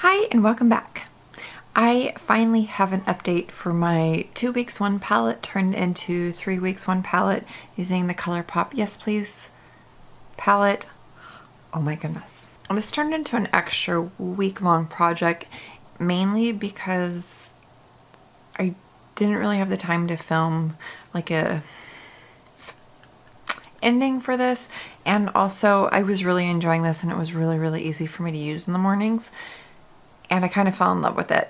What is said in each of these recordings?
Hi and welcome back. I finally have an update for my 2 weeks 1 palette turned into 3 weeks 1 palette using the ColourPop Yes Please palette. Oh my goodness. This turned into an extra week-long project mainly because I didn't really have the time to film like a ending for this, and also I was really enjoying this and it was really easy for me to use in the mornings. And I kind of fell in love with it.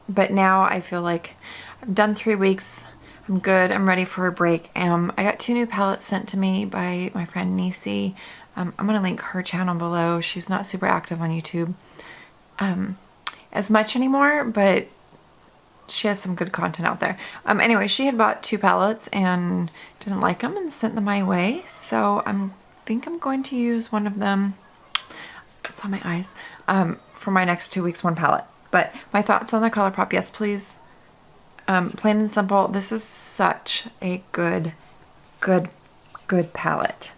But now I feel like I've done 3 weeks. I'm good. I'm ready for a break. I got 2 new palettes sent to me by my friend Niecy. I'm going to link her channel below. She's not super active on YouTube as much anymore, but she has some good content out there. Anyway, she had bought 2 palettes and didn't like them and sent them my way. So I think I'm going to use one of them. It's on my eyes. For my next 2 weeks 1 palette. But my thoughts on the ColourPop Yes Please. Plain and simple, this is such a good palette.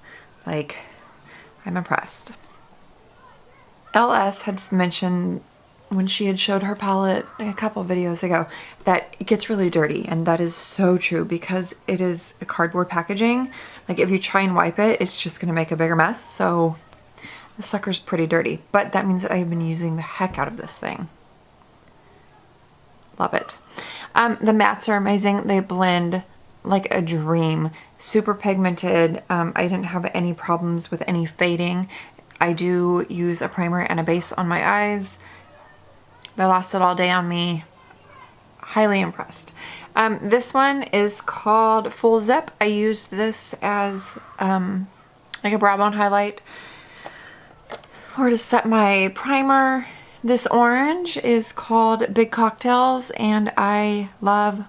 Like, I'm impressed. LS had mentioned when she had showed her palette a couple videos ago that it gets really dirty, and that is so true because it is a cardboard packaging. Like, if you try and wipe it, it's just gonna make a bigger mess. So the sucker's pretty dirty, but that means that I've been using the heck out of this thing. Love it. The mattes are amazing. They blend like a dream. Super pigmented. I didn't have any problems with any fading. I do use a primer and a base on my eyes. They lasted all day on me. Highly impressed. This one is called Full Zip. I used this as like a brow bone highlight or to set my primer. This orange is called Big Cocktails, and I love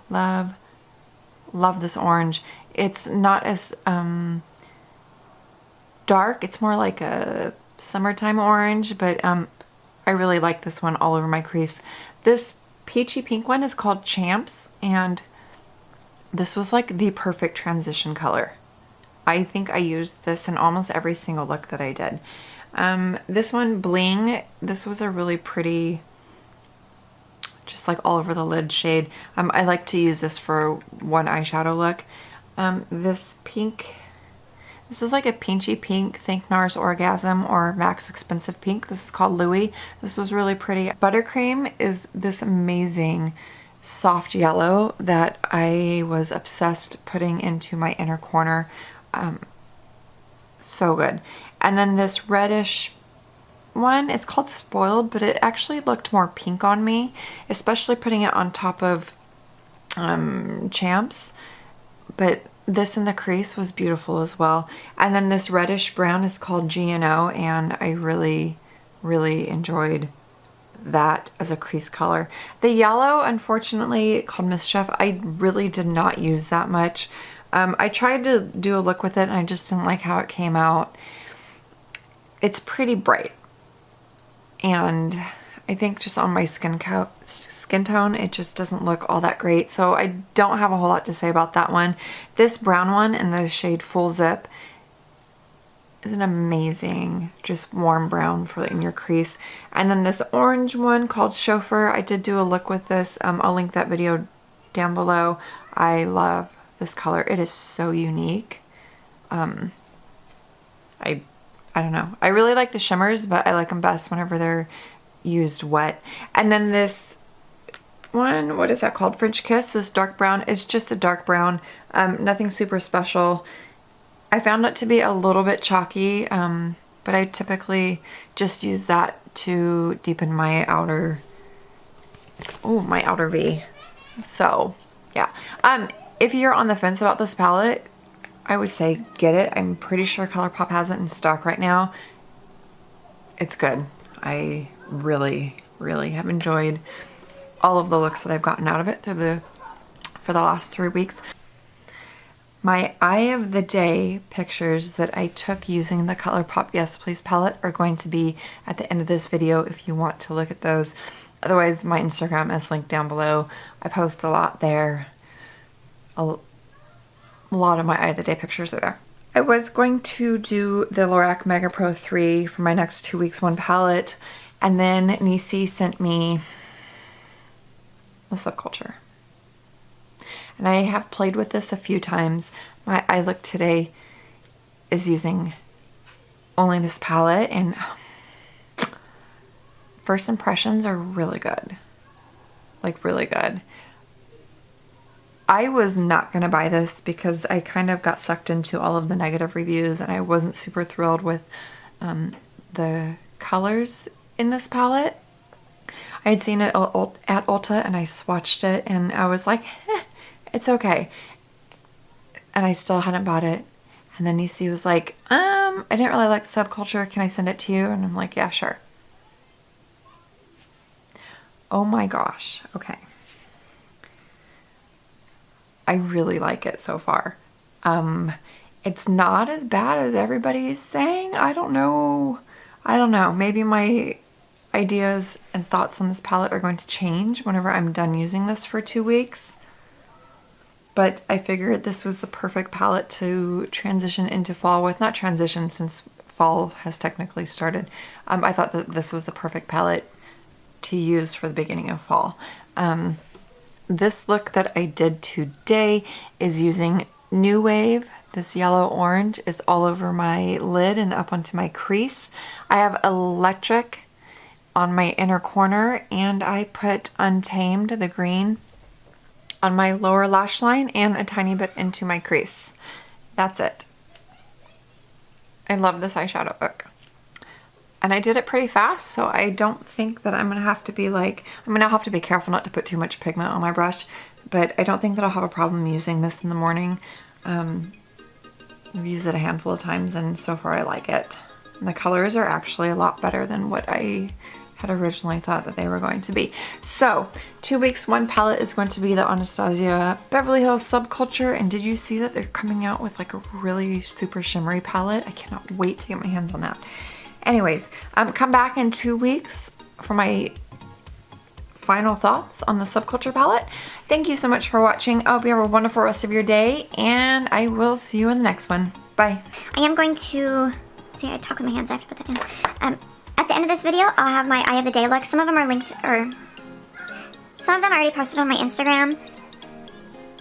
this orange. It's not as dark. It's more like a summertime orange, but I really like this one all over my crease. This peachy pink one is called Champs, and this was like the perfect transition color. I think I used this in almost every single look that I did. This one, Bling, this was a really pretty, just like all over the lid shade. I like to use this for one eyeshadow look. This pink, this is like a peachy pink, think NARS Orgasm or Max Expensive Pink. This is called Louis. This was really pretty. Buttercream is this amazing soft yellow that I was obsessed putting into my inner corner. So good. And then this reddish one, it's called Spoiled, but it actually looked more pink on me, especially putting it on top of Champs. But this in the crease was beautiful as well. And then this reddish brown is called G&O, and I really enjoyed that as a crease color. The yellow, unfortunately, called Mischief, I really did not use that much. I tried to do a look with it and I just didn't like how it came out. It's pretty bright, and I think just on my skin tone it just doesn't look all that great, so I don't have a whole lot to say about that one. This brown one in the shade Full Zip is an amazing just warm brown for in your crease. And then this orange one called Chauffeur, I did do a look with this. I'll link that video down below. I love this color. It is so unique. I don't know. I really like the shimmers, but I like them best whenever they're used wet. And then this one, what is that called? French Kiss. This dark brown is just a dark brown. Nothing super special. I found it to be a little bit chalky, but I typically just use that to deepen my outer, my outer V. So, yeah. If you're on the fence about this palette, I would say get it. I'm pretty sure ColourPop has it in stock right now. It's good. I really have enjoyed all of the looks that I've gotten out of it for the last 3 weeks. My eye of the day pictures that I took using the ColourPop Yes Please palette are going to be at the end of this video if you want to look at those. Otherwise, my Instagram is linked down below. I post a lot there. A lot of my eye of the day pictures are there. I was going to do the Lorac Mega Pro 3 for my next 2 weeks 1 palette, And then Niecy sent me the Subculture. And I have played with this a few times. My eye look today is using only this palette, and first impressions are really good. Like really good. I was not going to buy this because I kind of got sucked into all of the negative reviews and I wasn't super thrilled with the colors in this palette. I had seen it at Ulta and I swatched it and I was like, it's okay. And I still hadn't bought it. And then Niecy was like, I didn't really like Subculture. Can I send it to you? And I'm like, yeah, sure. Oh my gosh. Okay. I really like it so far. It's not as bad as everybody's saying. I don't know. Maybe my ideas and thoughts on this palette are going to change whenever I'm done using this for 2 weeks. But I figured this was the perfect palette to transition into fall with. Not transition, since fall has technically started. I thought that this was the perfect palette to use for the beginning of fall. This look that I did today is using New Wave. This yellow orange is all over my lid and up onto my crease. I have Electric on my inner corner, and I put Untamed, the green, on my lower lash line and a tiny bit into my crease. That's it. I love this eyeshadow look. And I did it pretty fast, so I don't think that I'm gonna have to be like, I'm gonna have to be careful not to put too much pigment on my brush, but I don't think that I'll have a problem using this in the morning. I've used it a handful of times and so far I like it. And the colors are actually a lot better than what I had originally thought that they were going to be. So 2 weeks, one palette is going to be the Anastasia Beverly Hills Subculture. And did you see that they're coming out with like a really super shimmery palette? I cannot wait to get my hands on that. Anyways, come back in 2 weeks for my final thoughts on the Subculture palette. Thank you so much for watching. I hope you have a wonderful rest of your day, and I will see you in the next one. Bye. I am going to, see, I talk with my hands, I have to put that in. At the end of this video, I'll have my Eye of the Day look. Some of them are linked, or some of them I already posted on my Instagram,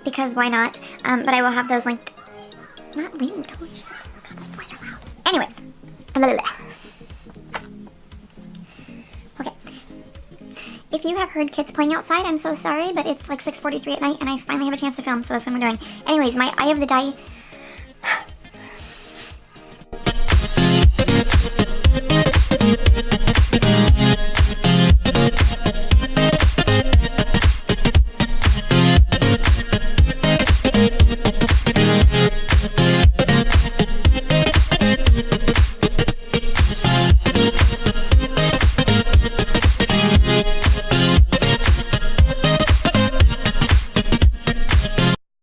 because why not? But I will have those linked. Not linked, holy shit. God, those boys are loud. Anyways. Okay. If you have heard kids playing outside, I'm so sorry, but it's like 6:43 at night and I finally have a chance to film, so that's what I'm doing. Anyways, my Eye of the Day